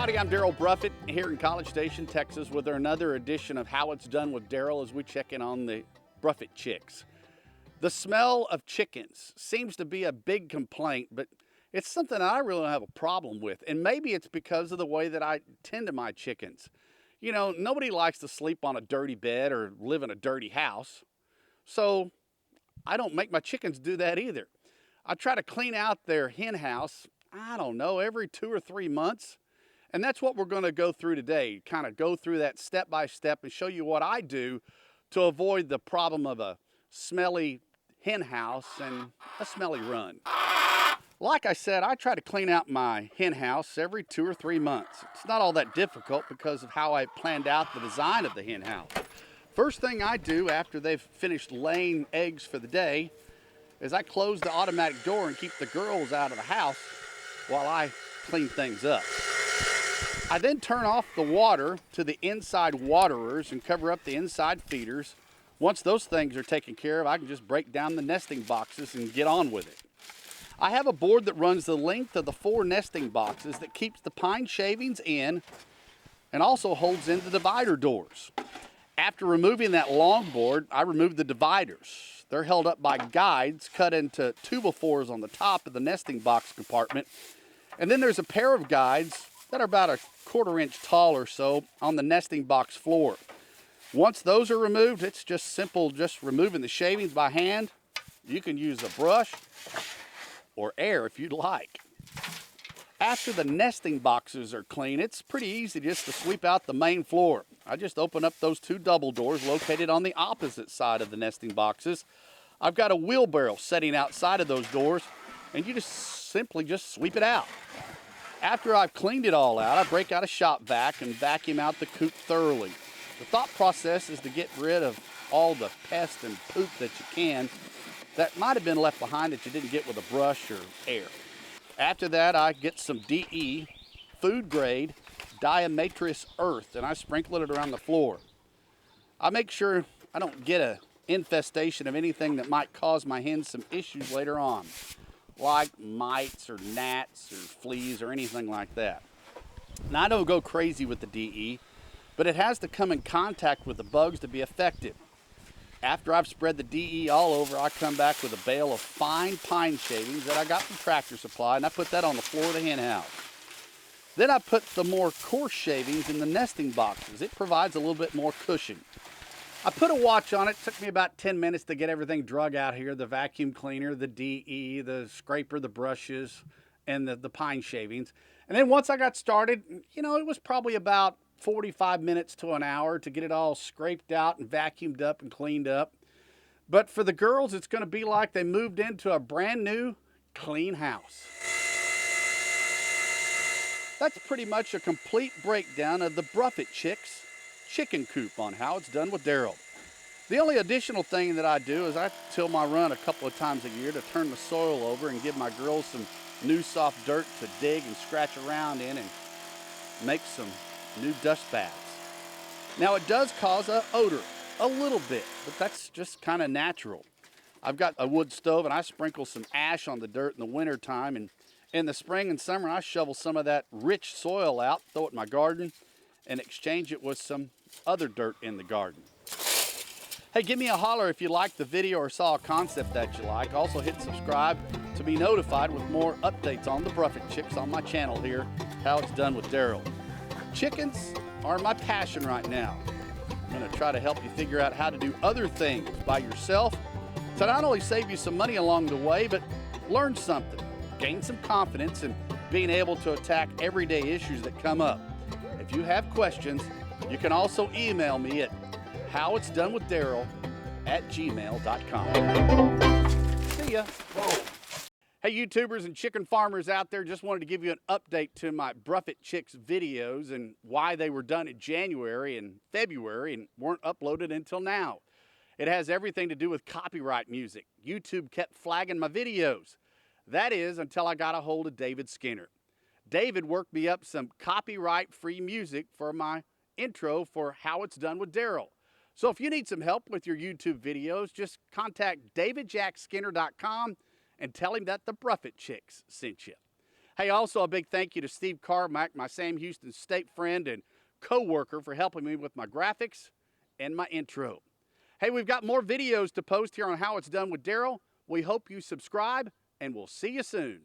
Howdy, I'm Daryl Bruffett here in College Station, Texas with another edition of How It's Done with Daryl as we check in on the Bruffett Chicks. The smell of chickens seems to be a big complaint, but it's something I really don't have a problem with. And maybe it's because of the way that I tend to my chickens. You know, nobody likes to sleep on a dirty bed or live in a dirty house. So I don't make my chickens do that either. I try to clean out their hen house, I don't know, every 2 or 3 months. And that's what we're going to go through today, kind of go through that step by step and show you what I do to avoid the problem of a smelly hen house and a smelly run. Like I said, I try to clean out my hen house every 2 or 3 months. It's not all that difficult because of how I planned out the design of the hen house. First thing I do after they've finished laying eggs for the day is I close the automatic door and keep the girls out of the house while I clean things up. I then turn off the water to the inside waterers and cover up the inside feeders. Once those things are taken care of, I can just break down the nesting boxes and get on with it. I have a board that runs the length of the 4 nesting boxes that keeps the pine shavings in and also holds in the divider doors. After removing that long board, I remove the dividers. They're held up by guides cut into 2x4s on the top of the nesting box compartment. And then there's a pair of guides that are about a 1/4 inch tall or so on the nesting box floor. Once those are removed, it's just simple, just removing the shavings by hand. You can use a brush or air if you'd like. After the nesting boxes are clean, it's pretty easy just to sweep out the main floor. I just open up those 2 double doors located on the opposite side of the nesting boxes. I've got a wheelbarrow setting outside of those doors, and you just simply just sweep it out. After I've cleaned it all out, I break out a shop vac and vacuum out the coop thoroughly. The thought process is to get rid of all the pest and poop that you can that might have been left behind that you didn't get with a brush or air. After that, I get some DE, food grade, diatomaceous earth, and I sprinkle it around the floor. I make sure I don't get an infestation of anything that might cause my hens some issues later on, like mites or gnats or fleas or anything like that. Now, I don't go crazy with the DE, but it has to come in contact with the bugs to be effective. After I've spread the DE all over, I come back with a bale of fine pine shavings that I got from Tractor Supply, and I put that on the floor of the hen house. Then I put the more coarse shavings in the nesting boxes. It provides a little bit more cushion. I put a watch on it. It took me about 10 minutes to get everything drug out here. The vacuum cleaner, the DE, the scraper, the brushes, and the pine shavings. And then once I got started, you know, it was probably about 45 minutes to an hour to get it all scraped out and vacuumed up and cleaned up. But for the girls, it's going to be like they moved into a brand new, clean house. That's pretty much a complete breakdown of the Bruffett Chicks Chicken Coop on How It's Done with Daryl. The only additional thing that I do is I till my run a couple of times a year to turn the soil over and give my girls some new soft dirt to dig and scratch around in and make some new dust baths. Now, it does cause an odor, a little bit, but that's just kind of natural. I've got a wood stove and I sprinkle some ash on the dirt in the winter time, and in the spring and summer I shovel some of that rich soil out, throw it in my garden, and exchange it with some other dirt in the garden. Hey, give me a holler if you liked the video or saw a concept that you like. Also hit subscribe to be notified with more updates on the Bruffett Chicks on my channel here, How It's Done with Daryl. Chickens are my passion right now. I'm going to try to help you figure out how to do other things by yourself to not only save you some money along the way, but learn something, gain some confidence in being able to attack everyday issues that come up. If you have questions, you can also email me at howitsdonewithdaryl@gmail.com. See ya. Hey, YouTubers and chicken farmers out there, just wanted to give you an update to my Bruffett Chicks videos and why they were done in January and February and weren't uploaded until now. It has everything to do with copyright music. YouTube kept flagging my videos. That is until I got a hold of David Skinner. David worked me up some copyright-free music for my intro for How It's Done with Daryl. So if you need some help with your YouTube videos, just contact davidjackskinner.com and tell him that the Bruffett Chicks sent you. Hey, also a big thank you to Steve Carmack, my Sam Houston State friend and co-worker, for helping me with my graphics and my intro. Hey, we've got more videos to post here on How It's Done with Daryl. We hope you subscribe, and we'll see you soon.